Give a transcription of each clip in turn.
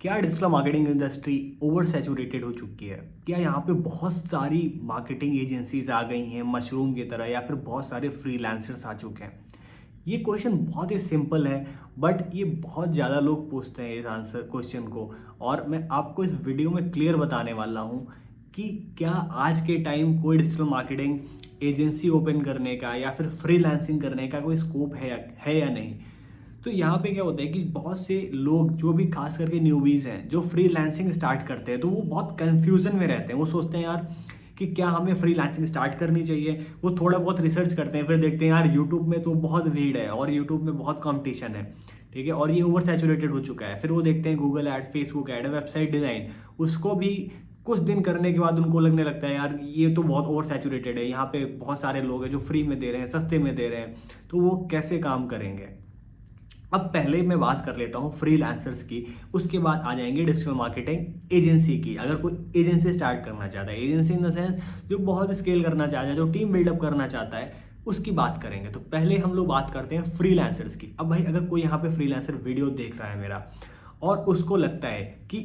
क्या digital marketing industry over saturated हो चुकी है? क्या यहाँ पे बहुत सारी मार्केटिंग एजेंसीज आ गई हैं मशरूम की तरह, या फिर बहुत सारे फ्रीलांसर्स आ चुके हैं? ये क्वेश्चन बहुत ही सिंपल है, बट ये बहुत ज़्यादा लोग पूछते हैं इस आंसर क्वेश्चन को। और मैं आपको इस वीडियो में क्लियर बताने वाला हूँ कि क्या आज के टाइम कोई डिजिटल मार्केटिंग एजेंसी ओपन करने का या फिर फ्रीलांसिंग करने का कोई स्कोप है या नहीं। तो यहाँ पे क्या होता है कि बहुत से लोग जो भी खास करके न्यूबीज़ हैं जो फ्रीलांसिंग स्टार्ट करते हैं, तो वो बहुत कन्फ्यूज़न में रहते हैं। वो सोचते हैं यार कि क्या हमें फ्रीलांसिंग स्टार्ट करनी चाहिए। वो थोड़ा बहुत रिसर्च करते हैं, फिर देखते हैं यार यूट्यूब में तो बहुत भीड़ है और यूट्यूब में बहुत कंपटीशन है, ठीक है, और ये ओवर सैचुरेटेड हो चुका है। फिर वो देखते हैं Google add, Facebook ad, website design, उसको भी कुछ दिन करने के बाद उनको लगने लगता है यार ये तो बहुत ओवर सैचुरेटेड है, यहाँ पे बहुत सारे लोग हैं जो फ्री में दे रहे हैं, सस्ते में दे रहे हैं, तो वो कैसे काम करेंगे। अब पहले मैं बात कर लेता हूँ फ्रीलांसर्स की, उसके बाद आ जाएंगे डिजिटल मार्केटिंग एजेंसी की। अगर कोई एजेंसी स्टार्ट करना चाहता है, एजेंसी इन द सेंस जो बहुत स्केल करना चाहता है, जो टीम बिल्डअप करना चाहता है, उसकी बात करेंगे। तो पहले हम लोग बात करते हैं फ्रीलांसर्स की। अब भाई अगर कोई यहाँ पे फ्रीलांसर वीडियो देख रहा है मेरा और उसको लगता है कि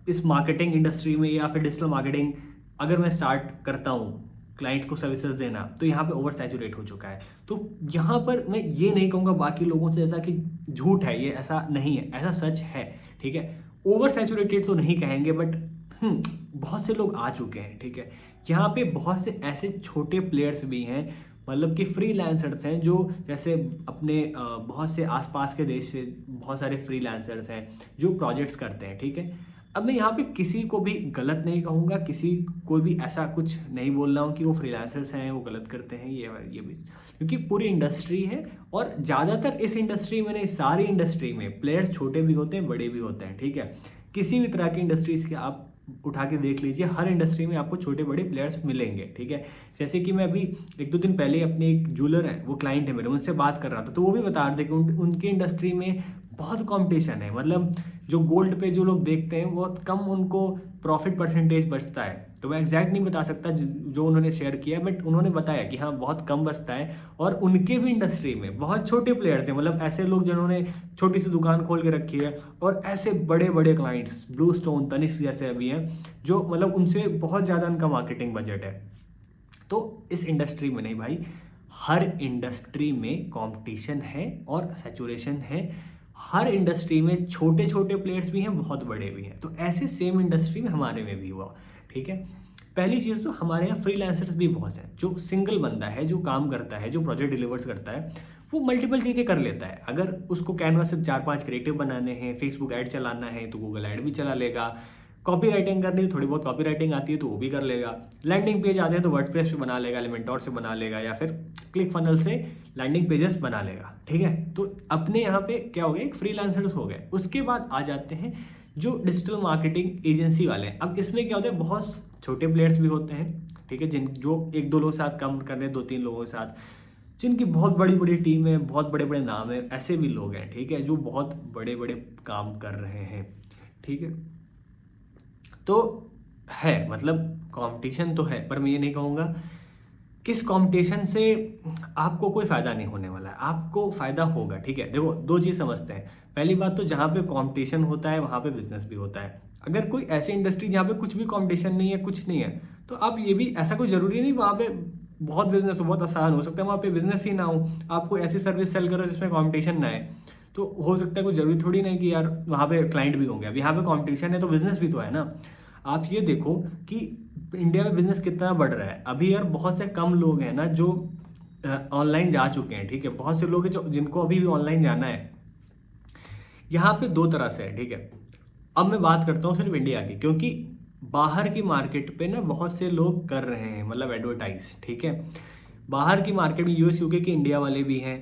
इस मार्केटिंग इंडस्ट्री में या फिर डिजिटल मार्केटिंग अगर मैं स्टार्ट करता हूँ क्लाइंट को सर्विसेज देना, तो यहाँ पे ओवर सैचुरेट हो चुका है। तो यहाँ पर मैं ये नहीं कहूँगा बाकी लोगों से ऐसा कि झूठ है, ये ऐसा नहीं है, ऐसा सच है, ठीक है। ओवर सैचुरेटेड तो नहीं कहेंगे, बट बहुत से लोग आ चुके हैं, ठीक है। यहाँ पे बहुत से ऐसे छोटे प्लेयर्स भी हैं, मतलब कि फ्रीलांसर्स हैं जो जैसे अपने बहुत से आसपास के देश से बहुत सारे फ्रीलांसर्स हैं जो प्रोजेक्ट्स करते हैं, ठीक है। अब मैं यहाँ पे किसी को भी गलत नहीं कहूँगा, किसी को भी ऐसा कुछ नहीं बोल रहा हूँ कि वो फ्रीलांसर्स हैं वो गलत करते हैं, ये भी, क्योंकि पूरी इंडस्ट्री है। और ज़्यादातर इस इंडस्ट्री में नहीं, सारी इंडस्ट्री में प्लेयर्स छोटे भी होते हैं, बड़े भी होते हैं, ठीक है। किसी भी तरह की इंडस्ट्रीज के आप उठा के देख लीजिए, हर इंडस्ट्री में आपको छोटे बड़े प्लेयर्स मिलेंगे, ठीक है। जैसे कि मैं अभी एक दो दिन पहले अपने एक ज्वेलर है, वो क्लाइंट है मेरे, उनसे बात कर रहा था, तो वो भी बता रहे थे कि उनकी इंडस्ट्री में बहुत कंपटीशन है। मतलब जो गोल्ड पे जो लोग देखते हैं बहुत कम उनको प्रॉफिट परसेंटेज बचता है। तो मैं एग्जैक्ट नहीं बता सकता जो उन्होंने शेयर किया, बट उन्होंने बताया कि हाँ बहुत कम बचता है। और उनके भी इंडस्ट्री में बहुत छोटे प्लेयर थे, मतलब ऐसे लोग जिन्होंने छोटी सी दुकान खोल के रखी है, और ऐसे बड़े बड़े क्लाइंट्स ब्लू स्टोन, तनिष्क जैसे अभी हैं, जो मतलब उनसे बहुत ज़्यादा उनका मार्केटिंग बजट है। तो इस इंडस्ट्री में नहीं भाई, हर इंडस्ट्री में कंपटीशन है और सैचुरेशन है। हर इंडस्ट्री में छोटे छोटे प्लेयर्स भी हैं, बहुत बड़े भी हैं। तो ऐसे सेम इंडस्ट्री में हमारे में भी हुआ, ठीक है। पहली चीज़ तो हमारे यहाँ फ्रीलांसर्स भी बहुत हैं। जो सिंगल बंदा है, जो काम करता है, जो प्रोजेक्ट डिलीवर्स करता है, वो मल्टीपल चीज़ें कर लेता है। अगर उसको कैनवास से 4-5 क्रिएटिव बनाने हैं, फेसबुक ऐड चलाना है तो गूगल ऐड भी चला लेगा, कॉपी राइटिंग करनी है, थोड़ी बहुत कॉपी राइटिंग आती है तो वो भी कर लेगा, लैंडिंग पेज आते हैं तो वर्डप्रेस पे बना लेगा, एलिमेंटोर से बना लेगा, या फिर क्लिक फनल से लैंडिंग पेजेस बना लेगा, ठीक है। तो अपने यहाँ पे क्या हो गया, एक फ्रीलांसर्स हो गए। उसके बाद आ जाते हैं जो डिजिटल मार्केटिंग एजेंसी वाले हैं। अब इसमें क्या होता है, बहुत छोटे प्लेयर्स भी होते हैं, ठीक है, जिन जो एक दो लोगों के साथ काम कर रहे हैं, 2-3 लोगों के साथ, जिनकी बहुत बड़ी बड़ी टीम है, बहुत बड़े बड़े नाम है, ऐसे भी लोग हैं, ठीक है, जो बहुत बड़े बड़े काम कर रहे हैं, ठीक है। तो है, मतलब कंपटीशन तो है, पर मैं ये नहीं कहूँगा किस कंपटीशन से आपको कोई फ़ायदा नहीं होने वाला है, आपको फ़ायदा होगा, ठीक है। देखो, दो चीज़ समझते हैं। पहली बात तो जहाँ पे कंपटीशन होता है वहाँ पे बिजनेस भी होता है। अगर कोई ऐसी इंडस्ट्री जहाँ पे कुछ भी कंपटीशन नहीं है, कुछ नहीं है, तो आप ये भी, ऐसा कोई ज़रूरी नहीं वहाँ पे बहुत बिजनेस हो, बहुत आसान हो सकता है वहाँ पे बिजनेस ही ना हो। आप कोई ऐसी सर्विस सेल करो जिसमें कॉम्पिटिशन ना है, तो हो सकता है कोई ज़रूरी थोड़ी नहीं कि यार वहाँ पे क्लाइंट भी होंगे। अब यहाँ पे कॉम्पिटिशन है तो बिजनेस भी तो है ना। आप ये देखो कि इंडिया में बिजनेस कितना बढ़ रहा है। अभी यार बहुत से कम लोग हैं ना जो ऑनलाइन जा चुके हैं, ठीक है। बहुत से लोग हैं जो जिनको अभी भी ऑनलाइन जाना है। यहाँ पे दो तरह से है, ठीक है। अब मैं बात करता हूँ सिर्फ इंडिया की, क्योंकि बाहर की मार्केट पे ना बहुत से लोग कर रहे हैं, मतलब एडवर्टाइज, ठीक है। बाहर की मार्केट में यूएस यूके के इंडिया वाले भी हैं,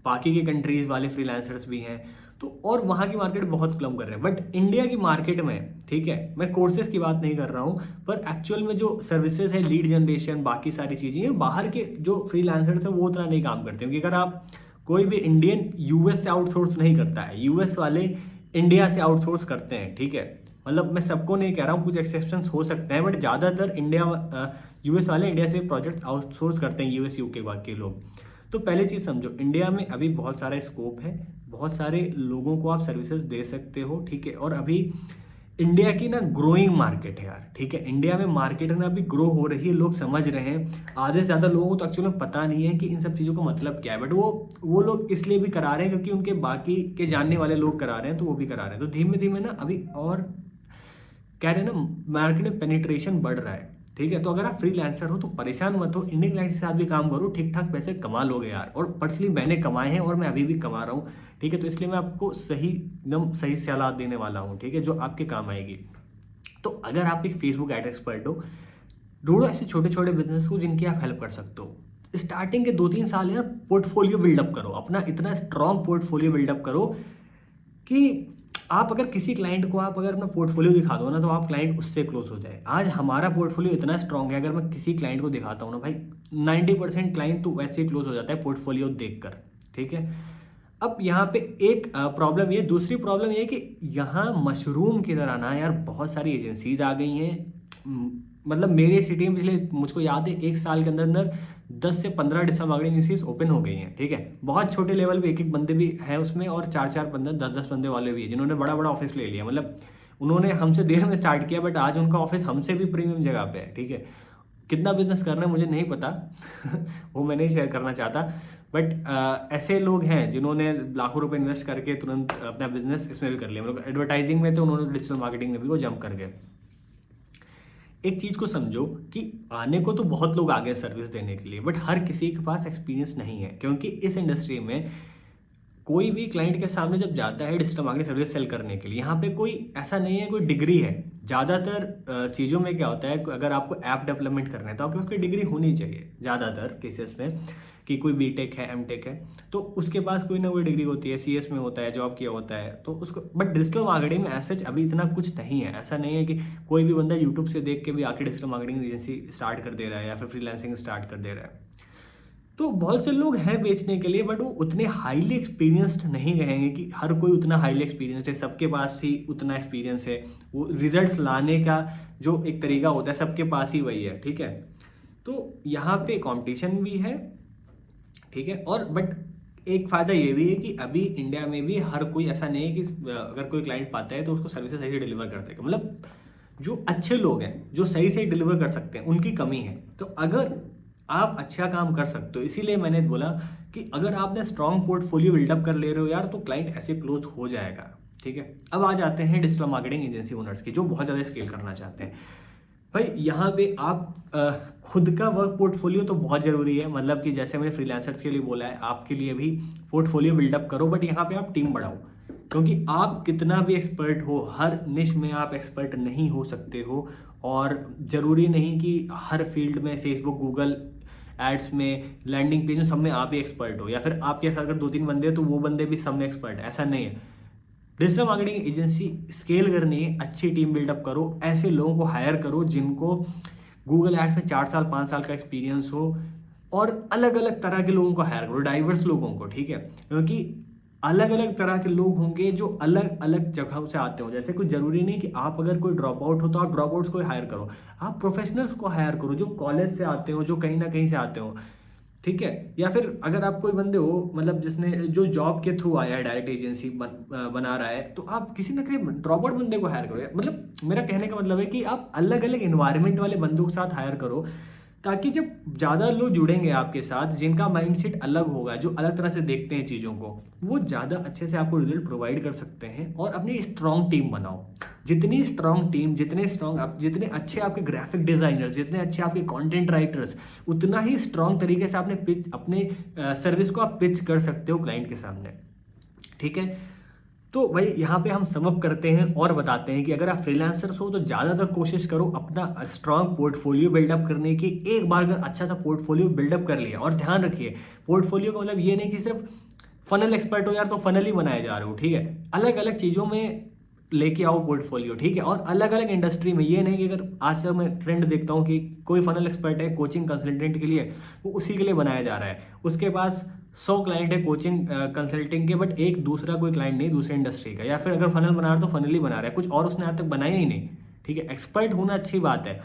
बाकी के कंट्रीज वाले फ्रीलांसर्स भी हैं, तो और वहाँ की मार्केट बहुत कम कर रहे हैं। बट इंडिया की मार्केट में, ठीक है, मैं कोर्सेज की बात नहीं कर रहा हूँ, पर एक्चुअल में जो सर्विसेज है, लीड जनरेशन, बाकी सारी चीज़ें हैं, बाहर के जो फ्रीलांसर्स हैं वो उतना नहीं काम करते। क्योंकि अगर आप कोई भी इंडियन यूएस से आउटसोर्स नहीं करता है, यूएस वाले इंडिया से आउटसोर्स करते हैं, ठीक है। मतलब मैं सबको नहीं कह रहा हूँ, कुछ एक्सेप्शंस हो सकते हैं, बट ज़्यादातर इंडिया यूएस वाले इंडिया से प्रोजेक्ट आउटसोर्स करते हैं, यूएस यूके के लोग। तो पहले चीज़ समझो, इंडिया में अभी बहुत सारा स्कोप है, बहुत सारे लोगों को आप सर्विसेज दे सकते हो, ठीक है। और अभी इंडिया की ना ग्रोइंग मार्केट है यार, ठीक है। इंडिया में मार्केट ना अभी ग्रो हो रही है, लोग समझ रहे हैं। आधे से ज़्यादा लोगों को तो एक्चुअली पता नहीं है कि इन सब चीज़ों का मतलब क्या है, बट वो लोग इसलिए भी करा रहे हैं क्योंकि उनके बाकी के जानने वाले लोग करा रहे हैं, तो वो भी करा रहे हैं। तो धीमे धीमे ना अभी और कह रहे हैं ना, मार्केट में पेनिट्रेशन बढ़ रहा है, ठीक है। तो अगर आप फ्रीलांसर हो तो परेशान मत हो, इंडियन क्लाइंट के साथ भी काम करो, ठीक ठाक पैसे कमा लोगे यार। और पर्सनली मैंने कमाए हैं और मैं अभी भी कमा रहा हूँ, ठीक है। तो इसलिए मैं आपको सही एकदम सही सलाह देने वाला हूँ, ठीक है, जो आपके काम आएगी। तो अगर आप एक फेसबुक एड एक्सपर्ट हो, ढूंढो ऐसे छोटे छोटे बिजनेस को जिनकी आप हेल्प कर सकते हो। स्टार्टिंग के 2-3 साल यार पोर्टफोलियो बिल्डअप करो, अपना इतना स्ट्रॉन्ग पोर्टफोलियो बिल्डअप करो कि आप अगर किसी क्लाइंट को आप अगर अपना पोर्टफोलियो दिखा दो ना, तो आप क्लाइंट उससे क्लोज हो जाए। आज हमारा पोर्टफोलियो इतना स्ट्रॉन्ग है, अगर मैं किसी क्लाइंट को दिखाता हूँ ना भाई, 90% क्लाइंट तो वैसे ही क्लोज हो जाता है पोर्टफोलियो देखकर, ठीक है। अब यहाँ पे एक प्रॉब्लम ये, दूसरी प्रॉब्लम ये कि यहाँ मशरूम की तरह ना यार बहुत सारी एजेंसीज आ गई हैं। मतलब मेरे सिटी में पिछले मुझको याद है 1 साल के अंदर अंदर 10 से 15 डिजिटल मार्केटिंग एजेंसीज ओपन हो गई हैं, ठीक है। बहुत छोटे लेवल पे एक एक बंदे भी हैं उसमें, और 4-4 बंदे 10-10 बंदे वाले भी हैं जिन्होंने बड़ा बड़ा ऑफिस ले लिया। मतलब उन्होंने हमसे देर में स्टार्ट किया, बट आज उनका ऑफिस हमसे भी प्रीमियम जगह पे है, ठीक है। कितना बिजनेस करना है मुझे नहीं पता वो मैं नहीं शेयर करना चाहता, बट ऐसे लोग हैं जिन्होंने लाखों रुपए इन्वेस्ट करके तुरंत अपना बिजनेस इसमें भी कर लिया। मतलब एडवर्टाइजिंग में तो उन्होंने डिजिटल मार्केटिंग में भी वो जंप कर गए। एक चीज को समझो कि आने को तो बहुत लोग आ गए सर्विस देने के लिए, बट हर किसी के पास एक्सपीरियंस नहीं है, क्योंकि इस इंडस्ट्री में कोई भी क्लाइंट के सामने जब जाता है डिजिटल मार्केटिंग सर्विस सेल करने के लिए, यहाँ पे कोई ऐसा नहीं है कोई डिग्री है। ज़्यादातर चीज़ों में क्या होता है, अगर आपको ऐप डेवलपमेंट करना है तो आपके पास कोई डिग्री होनी चाहिए ज़्यादातर केसेस में, कि कोई बीटेक है, एमटेक है, तो उसके पास कोई ना कोई डिग्री होती है, सीएस में होता है, जॉब किया होता है तो उसको। बट डिजिटल मार्केटिंग में ऐसा अभी इतना कुछ नहीं है। ऐसा नहीं है कि कोई भी बंदा यूट्यूब से देख के भी आके डिजिटल मार्केटिंग एजेंसी स्टार्ट कर दे रहा है या फिर फ्रीलांसिंग स्टार्ट कर दे रहा है। तो बहुत से लोग हैं बेचने के लिए, बट वो उतने हाईली एक्सपीरियंस्ड नहीं रहेंगे कि हर कोई उतना हाईली एक्सपीरियंस्ड है, सबके पास ही उतना एक्सपीरियंस है। वो रिजल्ट्स लाने का जो एक तरीका होता है सबके पास ही वही है, ठीक है। तो यहाँ पे कंपटीशन भी है, ठीक है। और बट एक फ़ायदा ये भी है कि अभी इंडिया में भी हर कोई ऐसा नहीं है कि अगर कोई क्लाइंट पाता है तो उसको सर्विसेज सही से डिलीवर कर सके। मतलब जो अच्छे लोग हैं जो सही से डिलीवर कर सकते हैं उनकी कमी है। तो अगर आप अच्छा काम कर सकते हो, इसीलिए मैंने बोला कि अगर आपने स्ट्रॉन्ग पोर्टफोलियो बिल्डअप कर ले रहे हो यार, तो क्लाइंट ऐसे क्लोज हो जाएगा, ठीक है। अब आ जाते हैं डिजिटल मार्केटिंग एजेंसी ओनर्स की, जो बहुत ज़्यादा स्केल करना चाहते हैं। भाई यहाँ पे आप खुद का वर्क पोर्टफोलियो तो बहुत ज़रूरी है। मतलब कि जैसे मैंने फ्रीलांसर्स के लिए बोला है, आपके लिए भी पोर्टफोलियो बिल्डअप करो, बट यहाँ पे आप टीम बढ़ाओ। क्योंकि आप कितना भी एक्सपर्ट हो, हर निश में आप एक्सपर्ट नहीं हो सकते हो। और ज़रूरी नहीं कि हर फील्ड में फेसबुक, गूगल एड्स में, लैंडिंग पेज में, सब में आप ही एक्सपर्ट हो, या फिर आपके साथ अगर 2-3 बंदे हैं तो वो बंदे भी सब में एक्सपर्ट है, ऐसा नहीं है। डिजिटल मार्केटिंग एजेंसी स्केल करनी है, अच्छी टीम बिल्डअप करो, ऐसे लोगों को हायर करो जिनको गूगल एड्स में 4 साल 5 साल का एक्सपीरियंस हो, और अलग अलग तरह के लोगों को हायर करो, डाइवर्स लोगों को, ठीक है। क्योंकि अलग अलग तरह के लोग होंगे जो अलग अलग जगहों से आते हो। जैसे कुछ जरूरी नहीं कि आप अगर कोई ड्रॉप आउट हो तो आप ड्रॉप आउट्स को हायर करो, आप प्रोफेशनल्स को हायर करो जो कॉलेज से आते हो, जो कहीं ना कहीं से आते हो, ठीक है। या फिर अगर आप कोई बंदे हो मतलब जिसने जो जॉब के थ्रू आया है, डायरेक्ट एजेंसी बना रहा है, तो आप किसी ना किसी ड्रॉप आउट बंदे को हायर करो। मतलब मेरा कहने का मतलब है कि आप अलग अलग इन्वायरमेंट वाले बंदों के साथ हायर करो, ताकि जब ज़्यादा लोग जुड़ेंगे आपके साथ जिनका माइंडसेट अलग होगा, जो अलग तरह से देखते हैं चीज़ों को, वो ज़्यादा अच्छे से आपको रिजल्ट प्रोवाइड कर सकते हैं। और अपनी स्ट्रॉन्ग टीम बनाओ। जितनी स्ट्रॉन्ग टीम, जितने अच्छे आपके ग्राफिक डिजाइनर्स, जितने अच्छे आपके कंटेंट राइटर्स, उतना ही स्ट्रॉन्ग तरीके से अपने सर्विस को आप पिच कर सकते हो क्लाइंट के सामने, ठीक है। तो भाई यहाँ पे हम सम अप करते हैं और बताते हैं कि अगर आप फ्रीलांसर्स हो तो ज़्यादातर कोशिश करो अपना स्ट्रॉन्ग पोर्टफोलियो बिल्डअप करने की। एक बार अगर अच्छा सा पोर्टफोलियो बिल्डअप कर लिया, और ध्यान रखिए पोर्टफोलियो का मतलब ये नहीं कि सिर्फ फनल एक्सपर्ट हो यार तो फनल ही बनाए जा रहे हो, ठीक है। अलग अलग चीज़ों में लेके आओ पोर्टफोलियो, ठीक है। और अलग अलग इंडस्ट्री में, ये नहीं कि अगर आज तक मैं ट्रेंड देखता हूँ कि कोई फनल एक्सपर्ट है कोचिंग कंसल्टेंट के लिए, वो उसी के लिए बनाया जा रहा है। उसके पास 100 क्लाइंट है कोचिंग कंसल्टिंग के, बट एक दूसरा कोई क्लाइंट नहीं दूसरे इंडस्ट्री का। या फिर अगर फनल बना रहा है तो फनल ही बना रहा है, कुछ और उसने आज तक बनाया ही नहीं, ठीक है। एक्सपर्ट होना अच्छी बात है,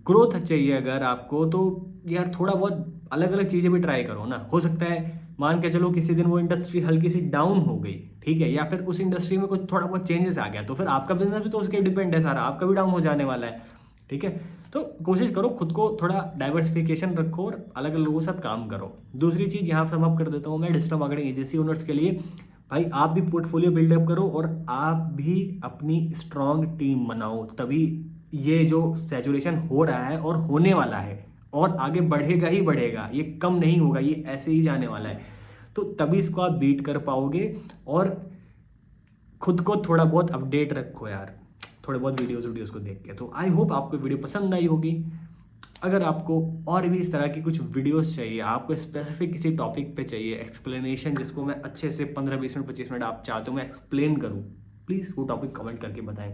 ग्रोथ चाहिए अगर आपको, तो यार थोड़ा बहुत अलग अलग चीज़ें भी ट्राई करो ना। हो सकता है मान के चलो किसी दिन वो इंडस्ट्री हल्की सी डाउन हो गई, ठीक है, या फिर उस इंडस्ट्री में कुछ थोड़ा बहुत चेंजेस आ गया, तो फिर आपका बिजनेस भी तो उसके डिपेंड है सारा, आपका भी डाउन हो जाने वाला है, ठीक है। तो कोशिश करो खुद को थोड़ा डाइवर्सिफिकेशन रखो और अलग अलग लोगों के साथ काम करो। दूसरी चीज़ यहाँ सम अप कर देता हूँ मैं डिजिटल मार्केटिंग एजेंसी ओनर्स के लिए, भाई आप भी पोर्टफोलियो बिल्डअप करो और आप भी अपनी स्ट्रॉन्ग टीम बनाओ, तभी ये जो सैचुरेशन हो रहा है और होने वाला है और आगे बढ़ेगा ही बढ़ेगा, ये कम नहीं होगा, ये ऐसे ही जाने वाला है, तो तभी इसको आप बीट कर पाओगे। और खुद को थोड़ा बहुत अपडेट रखो यार, थोड़े बहुत वीडियोस को देख के। तो आई होप आपको वीडियो पसंद आई होगी। अगर आपको और भी इस तरह की कुछ वीडियोस चाहिए, आपको स्पेसिफिक किसी टॉपिक पे चाहिए एक्सप्लेनेशन, जिसको मैं अच्छे से 15-20 मिनट 25 मिनट आप चाहते हो मैं एक्सप्लेन करूँ, प्लीज़ वो टॉपिक कमेंट करके बताएं।